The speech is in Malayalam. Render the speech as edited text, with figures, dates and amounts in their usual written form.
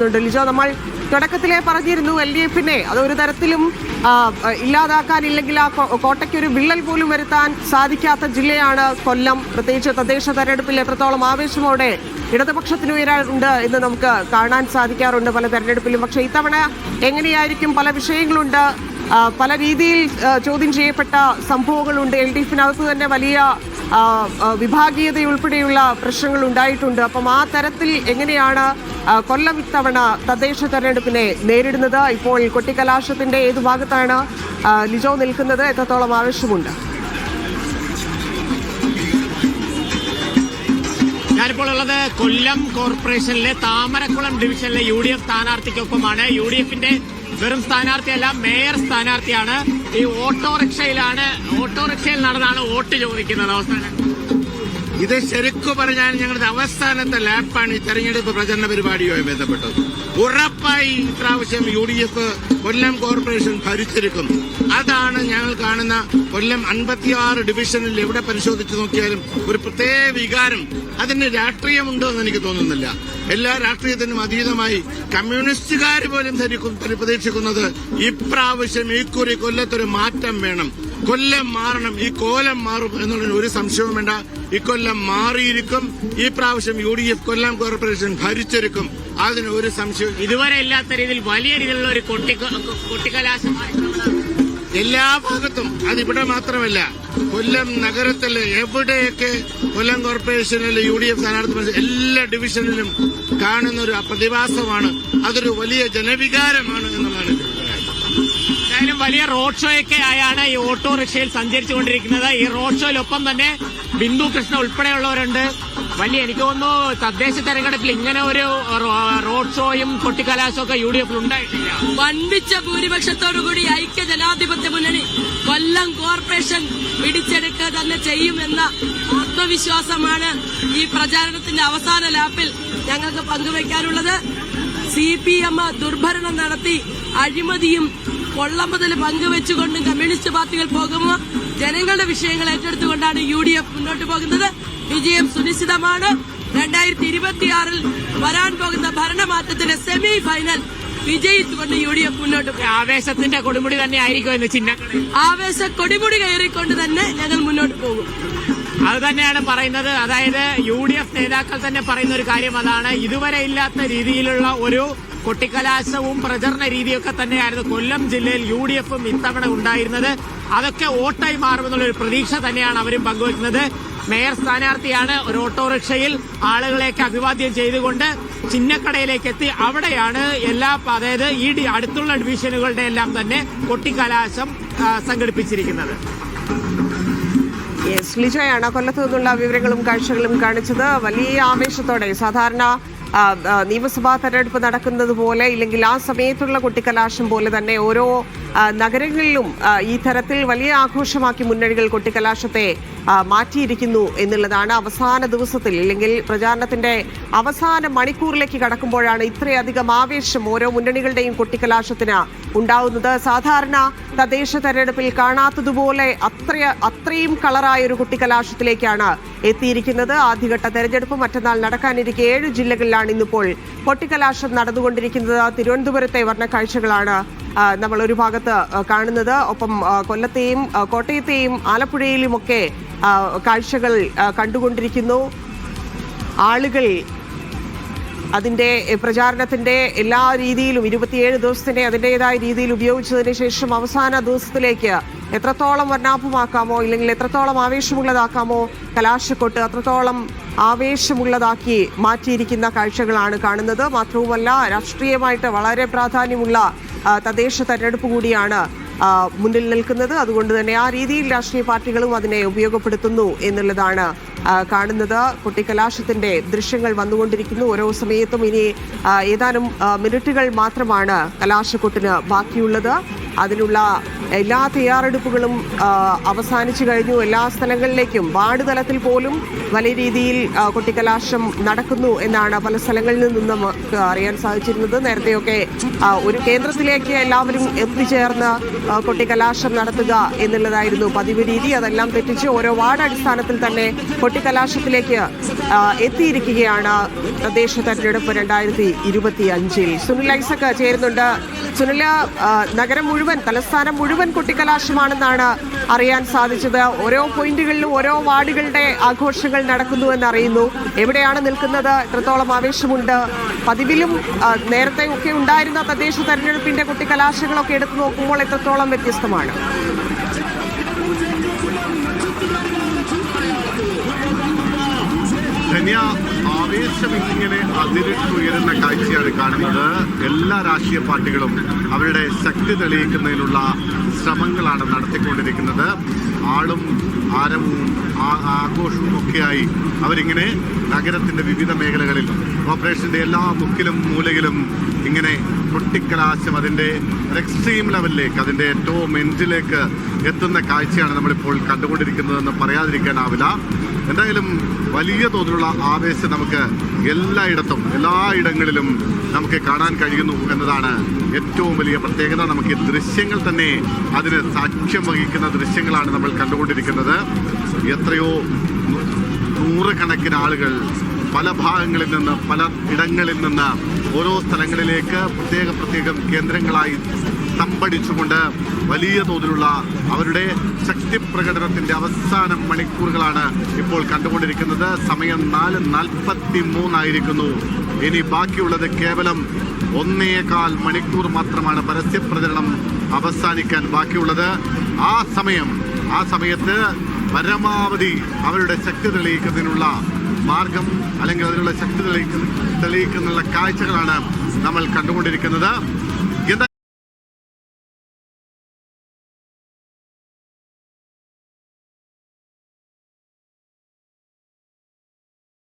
ലിജോ, നമ്മൾ തുടക്കത്തിലെ പറഞ്ഞിരുന്നു LDF-നെ അതൊരു തരത്തിലും ഇല്ലാതാക്കാനില്ലെങ്കിൽ ആ കോട്ടയ്ക്ക് ഒരു വിള്ളൽ പോലും വരുത്താൻ സാധിക്കാത്ത ജില്ലയാണ് കൊല്ലം. പ്രത്യേകിച്ച് തദ്ദേശ തെരഞ്ഞെടുപ്പിൽ എത്രത്തോളം ആവേശമോടെ ഇടതുപക്ഷത്തിന് ഉയരാറുണ്ട് എന്ന് നമുക്ക് കാണാൻ സാധിക്കാറുണ്ട് പല തെരഞ്ഞെടുപ്പിലും. പക്ഷേ ഇത്തവണ എങ്ങനെയായിരിക്കും? പല വിഷയങ്ങളുണ്ട്, പല രീതിയിൽ ചോദ്യം ചെയ്യപ്പെട്ട സംഭവങ്ങളുണ്ട്. LDF-നകത്ത് തന്നെ വലിയ വിഭാഗീയതയുൾപ്പെടെയുള്ള പ്രശ്നങ്ങൾ ഉണ്ടായിട്ടുണ്ട്. അപ്പം ആ തരത്തിൽ എങ്ങനെയാണ് കൊല്ലം ഇത്തവണ തദ്ദേശ തെരഞ്ഞെടുപ്പിനെ നേരിടുന്നത്? ഇപ്പോൾ കൊട്ടിക്കലാശത്തിന്റെ ഏതു ഭാഗത്താണ് ലിജോ നിൽക്കുന്നത്? എത്രത്തോളം ആവശ്യമുണ്ട്? ഞാനിപ്പോൾ ഉള്ളത് കൊല്ലം കോർപ്പറേഷനിലെ താമരക്കുളം ഡിവിഷനിലെ UDF സ്ഥാനാർത്ഥിക്കൊപ്പമാണ്. UDF-ന്റെ വെറും സ്ഥാനാർത്ഥിയല്ല, മേയർ സ്ഥാനാർത്ഥിയാണ്. ഈ ഓട്ടോറിക്ഷയിൽ നടന്നാണ് വോട്ട് ചോദിക്കുന്നത്. അവസാനം ഇത് ശരിക്കും പറഞ്ഞാൽ ഞങ്ങളുടെ അവസാനത്തെ ലാപ്പാണ് ഈ തെരഞ്ഞെടുപ്പ് പ്രചരണ പരിപാടിയുമായി ബന്ധപ്പെട്ടത്. ഉറപ്പായി ഇപ്രാവശ്യം UDF കൊല്ലം കോർപ്പറേഷൻ ഭരിച്ചിരിക്കും. അതാണ് ഞങ്ങൾ കാണുന്ന കൊല്ലം 56 ഡിവിഷനിൽ എവിടെ പരിശോധിച്ചു നോക്കിയാലും ഒരു പ്രത്യേക വികാരം. അതിന് രാഷ്ട്രീയമുണ്ടോ എന്ന് എനിക്ക് തോന്നുന്നില്ല. എല്ലാ രാഷ്ട്രീയത്തിനും അതീതമായി കമ്മ്യൂണിസ്റ്റുകാർ പോലും പ്രതീക്ഷിക്കുന്നത് ഇപ്രാവശ്യം ഇക്കുറി കൊല്ലത്തൊരു മാറ്റം വേണം, കൊല്ലം മാറണം, ഈ കോലം മാറും എന്നുള്ളതിന് ഒരു സംശയവും വേണ്ട. ഇക്കൊല്ലം മാറിയിരിക്കും. ഈ പ്രാവശ്യം UDF കൊല്ലം കോർപ്പറേഷൻ ഭരിച്ചിരിക്കും. അതിന് ഒരു സംശയം ഇതുവരെ ഇല്ലാത്ത രീതിയിൽ വലിയ രീതിയിലുള്ള ഒരു കൊട്ടിക്കലാശം എല്ലാ ഭാഗത്തും. അതിവിടെ മാത്രമല്ല, കൊല്ലം നഗരത്തിൽ എവിടെയൊക്കെ കൊല്ലം കോർപ്പറേഷനിൽ UDF സ്ഥാനാർത്ഥി എല്ലാ ഡിവിഷനിലും കാണുന്ന ഒരു പ്രതിഭാസമാണ്. അതൊരു വലിയ ജനവികാരമാണ് എന്നുള്ളതാണ്. എന്തായാലും വലിയ റോഡ് ഷോയൊക്കെ ആയാണ് ഈ ഓട്ടോറിക്ഷയിൽ സഞ്ചരിച്ചുകൊണ്ടിരിക്കുന്നത്. ഈ റോഡ് ഷോയിലൊപ്പം തന്നെ ബിന്ദു കൃഷ്ണ ഉൾപ്പെടെയുള്ളവരുണ്ട്. എനിക്ക് തോന്നുന്നു തദ്ദേശ തെരഞ്ഞെടുപ്പിൽ ഇങ്ങനെ ഒരു റോഡ് ഷോയും കൊട്ടിക്കലാശവും ഒക്കെ UDF ഉണ്ടായിട്ടില്ല. വൻപിച്ച ഭൂരിപക്ഷത്തോടുകൂടി ഐക്യ ജനാധിപത്യ മുന്നണി കൊല്ലം കോർപ്പറേഷൻ പിടിച്ചെടുക്കുക തന്നെ ചെയ്യുമെന്ന ആത്മവിശ്വാസമാണ് ഈ പ്രചാരണത്തിന്റെ അവസാന ലാപ്പിൽ ഞങ്ങൾക്ക് പങ്കുവയ്ക്കാനുള്ളത്. CPM ദുർഭരണം നടത്തി അഴിമതിയും കൊള്ളം മുതൽ പങ്കുവെച്ചുകൊണ്ടും കമ്മ്യൂണിസ്റ്റ് പാർട്ടികൾ പോകുമ്പോൾ ജനങ്ങളുടെ വിഷയങ്ങൾ ഏറ്റെടുത്തുകൊണ്ടാണ് UDF മുന്നോട്ട് പോകുന്നത്. വിജയം സുനിശ്ചിതമാണ്. 2026 വരാൻ പോകുന്ന ഭരണമാറ്റത്തിന്റെ സെമി ഫൈനൽ വിജയിച്ചുകൊണ്ട് UDF മുന്നോട്ട് പോകും. ആവേശത്തിന്റെ കൊടുമുടി തന്നെ ആയിരിക്കും എന്ന് ആവേശ കൊടുമുടി കയറിക്കൊണ്ട് തന്നെ ഞങ്ങൾ മുന്നോട്ട് പോകും. അത് തന്നെയാണ് പറയുന്നത്. അതായത് UDF നേതാക്കൾ തന്നെ പറയുന്ന ഒരു കാര്യം അതാണ്. ഇതുവരെ ഇല്ലാത്ത രീതിയിലുള്ള ഒരു കൊട്ടിക്കലാശവും പ്രചരണ രീതിയൊക്കെ തന്നെയായിരുന്നു കൊല്ലം ജില്ലയിൽ UDF-ഉം ഇത്തവണ ഉണ്ടായിരുന്നത്. അതൊക്കെ വോട്ടായി മാറുമെന്നുള്ളൊരു പ്രതീക്ഷ തന്നെയാണ് അവരും പങ്കുവെക്കുന്നത്. മേയർ സ്ഥാനാർത്ഥിയാണ് ഒരു ഓട്ടോറിക്ഷയിൽ ആളുകളെയൊക്കെ അഭിവാദ്യം ചെയ്തുകൊണ്ട് ചിന്നക്കടയിലേക്ക് എത്തി. അവിടെയാണ് അതായത് ഈ അടുത്തുള്ള ഡിവിഷനുകളുടെ എല്ലാം തന്നെ കൊട്ടിക്കലാശം സംഘടിപ്പിച്ചിരിക്കുന്നത്. ലിജോയാണ് കൊല്ലത്തു നിന്നുള്ള വിവരങ്ങളും കാഴ്ചകളും കാണിച്ചത്. വലിയ ആവേശത്തോടെ സാധാരണ നിയമസഭാ തെരഞ്ഞെടുപ്പ് നടക്കുന്നത് പോലെ, ഇല്ലെങ്കിൽ ആ സമയത്തുള്ള കൊട്ടിക്കലാശം പോലെ തന്നെ ഓരോ നഗരങ്ങളിലും ഈ തരത്തിൽ വലിയ ആഘോഷമാക്കി മുന്നണികൾ കൊട്ടിക്കലാശത്തെ മാറ്റിയിരിക്കുന്നു എന്നുള്ളതാണ്. അവസാന ദിവസത്തിൽ, ഇല്ലെങ്കിൽ പ്രചാരണത്തിന്റെ അവസാന മണിക്കൂറിലേക്ക് കടക്കുമ്പോഴാണ് ഇത്രയധികം ആവേശം ഓരോ മുന്നണികളുടെയും കൊട്ടിക്കലാശത്തിന് ഉണ്ടാവുന്നത്. സാധാരണ തദ്ദേശ തെരഞ്ഞെടുപ്പിൽ കാണാത്തതുപോലെ അത്രയും കളറായ ഒരു കൊട്ടിക്കലാശത്തിലേക്കാണ് എത്തിയിരിക്കുന്നത്. ആദ്യഘട്ട തെരഞ്ഞെടുപ്പ് മറ്റന്നാൾ നടക്കാനിരിക്കെ 7 ജില്ലകളിലാണ് ഇന്നിപ്പോൾ കൊട്ടിക്കലാശം നടന്നുകൊണ്ടിരിക്കുന്നത്. തിരുവനന്തപുരത്തെ വർണ്ണക്കാഴ്ചകളാണ് നമ്മൾ ഒരു ഭാഗത്ത് കാണുന്നത്. ഒപ്പം കൊല്ലത്തെയും കോട്ടയത്തെയും ആലപ്പുഴയിലുമൊക്കെ കാഴ്ചകൾ കണ്ടുകൊണ്ടിരിക്കുന്നു. ആളുകൾ അതിന്റെ പ്രചാരണത്തിന്റെ എല്ലാ രീതിയിലും 27 ദിവസത്തിന്റെ അതിൻ്റെതായ രീതിയിൽ ഉപയോഗിച്ചതിന് ശേഷം അവസാന ദിവസത്തിലേക്ക് എത്രത്തോളം വർണ്ണാഭമാക്കാമോ, ഇല്ലെങ്കിൽ എത്രത്തോളം ആവേശമുള്ളതാക്കാമോ കലാശക്കൊട്ട്, അത്രത്തോളം ആവേശമുള്ളതാക്കി മാറ്റിയിരിക്കുന്ന കാഴ്ചകളാണ് കാണുന്നത്. മാത്രവുമല്ല, രാഷ്ട്രീയമായിട്ട് വളരെ പ്രാധാന്യമുള്ള തദ്ദേശ തെരഞ്ഞെടുപ്പ് കൂടിയാണ് മുന്നിൽ നിൽക്കുന്നത്. അതുകൊണ്ട് തന്നെ ആ രീതിയിൽ രാഷ്ട്രീയ പാർട്ടികളും അതിനെ ഉപയോഗപ്പെടുത്തുന്നു എന്നുള്ളതാണ് കാണുന്നത്. കൊട്ടിക്കലാശത്തിന്റെ ദൃശ്യങ്ങൾ വന്നുകൊണ്ടിരിക്കുന്നു. ഓരോ സമയത്തും ഇനി ഏതാനും മിനിറ്റുകൾ മാത്രമാണ് കലാശക്കൊട്ടിന് ബാക്കിയുള്ളത്. അതിനുള്ള എല്ലാ തയ്യാറെടുപ്പുകളും അവസാനിച്ചു കഴിഞ്ഞു. എല്ലാ സ്ഥലങ്ങളിലേക്കും വാർഡ് തലത്തിൽ പോലും വലിയ രീതിയിൽ കൊട്ടിക്കലാശം നടക്കുന്നു എന്നാണ് പല സ്ഥലങ്ങളിൽ നിന്നും നമുക്ക് അറിയാൻ സാധിച്ചിരുന്നത്. നേരത്തെയൊക്കെ ഒരു കേന്ദ്രത്തിലേക്ക് എല്ലാവരും എത്തിച്ചേർന്ന് കൊട്ടിക്കലാശം നടത്തുക എന്നുള്ളതായിരുന്നു പതിവ് രീതി. അതെല്ലാം തെറ്റിച്ച് ഓരോ വാർഡ് അടിസ്ഥാനത്തിൽ തന്നെ കൊട്ടിക്കലാശത്തിലേക്ക് എത്തിയിരിക്കുകയാണ് തദ്ദേശ തെരഞ്ഞെടുപ്പ് 2025. സുനിൽ ഐസക് ചേരുന്നുണ്ട്. സുനിൽ, നഗരം മുഴുവൻ, തലസ്ഥാനം മുഴുവൻ കൊട്ടിക്കലാശമാണെന്നാണ് അറിയാൻ സാധിച്ചത്. ഓരോ പോയിന്റുകളിലും ഓരോ വാർഡുകളുടെ ആഘോഷങ്ങൾ നടക്കുന്നുവെന്ന് അറിയുന്നു. എവിടെയാണ് നിൽക്കുന്നത്? എത്രത്തോളം ആവേശമുണ്ട്? പതിവിലും നേരത്തെ ഒക്കെ ഉണ്ടായിരുന്ന തദ്ദേശ തെരഞ്ഞെടുപ്പിന്റെ കൊട്ടിക്കലാശങ്ങളൊക്കെ എടുത്തു നോക്കുമ്പോൾ എത്രത്തോളം വ്യത്യസ്തമാണ്? ആവേശം ഇങ്ങനെ അതിരിട്ടുയരുന്ന കാഴ്ചയാണ് കാണുന്നത്. എല്ലാ രാഷ്ട്രീയ പാർട്ടികളും അവരുടെ ശക്തി തെളിയിക്കുന്നതിനുള്ള ശ്രമങ്ങളാണ് നടത്തിക്കൊണ്ടിരിക്കുന്നത്. ആളും ആരവവും ആഘോഷവും ഒക്കെയായി അവരിങ്ങനെ നഗരത്തിന്റെ വിവിധ മേഖലകളിൽ കോർപ്പറേഷന്റെ എല്ലാ മുക്കിലും മൂലയിലും ഇങ്ങനെ കൊട്ടിക്കലാശം അതിന്റെ എക്സ്ട്രീം ലെവലിലേക്ക്, അതിന്റെ ഏറ്റവും എൻഡിലേക്ക് എത്തുന്ന കാഴ്ചയാണ് നമ്മളിപ്പോൾ കണ്ടുകൊണ്ടിരിക്കുന്നതെന്ന് പറയാതിരിക്കാനാവില്ല. എന്തായാലും വലിയ തോതിലുള്ള ആവേശം നമുക്ക് എല്ലായിടങ്ങളിലും നമുക്ക് കാണാൻ കഴിയുന്നു എന്നതാണ് ഏറ്റവും വലിയ പ്രത്യേകത. നമുക്ക് ദൃശ്യങ്ങൾ തന്നെ അതിന് സാക്ഷ്യം വഹിക്കുന്ന ദൃശ്യങ്ങളാണ് നമ്മൾ കണ്ടുകൊണ്ടിരിക്കുന്നത്. എത്രയോ നൂറുകണക്കിന് ആളുകൾ പല ഭാഗങ്ങളിൽ നിന്ന്, പല ഇടങ്ങളിൽ നിന്ന് ഓരോ സ്ഥലങ്ങളിലേക്ക് പ്രത്യേകം കേന്ദ്രങ്ങളായി തമ്പടിച്ചുകൊണ്ട് വലിയ തോതിലുള്ള അവരുടെ ശക്തി പ്രകടനത്തിന്റെ അവസാന മണിക്കൂറുകളാണ് ഇപ്പോൾ കണ്ടുകൊണ്ടിരിക്കുന്നത്. സമയം 4:43 ആയിരിക്കുന്നു. ഇനി ബാക്കിയുള്ളത് കേവലം 1.25 മണിക്കൂർ മാത്രമാണ് പരസ്യപ്രചരണം അവസാനിക്കാൻ ബാക്കിയുള്ളത്. ആ സമയത്ത് പരമാവധി അവരുടെ ശക്തി തെളിയിക്കുന്നതിനുള്ള മാർഗം, അല്ലെങ്കിൽ അതിനുള്ള ശക്തി തെളിയിക്കുന്ന കാഴ്ചകളാണ് നമ്മൾ കണ്ടുകൊണ്ടിരിക്കുന്നത്.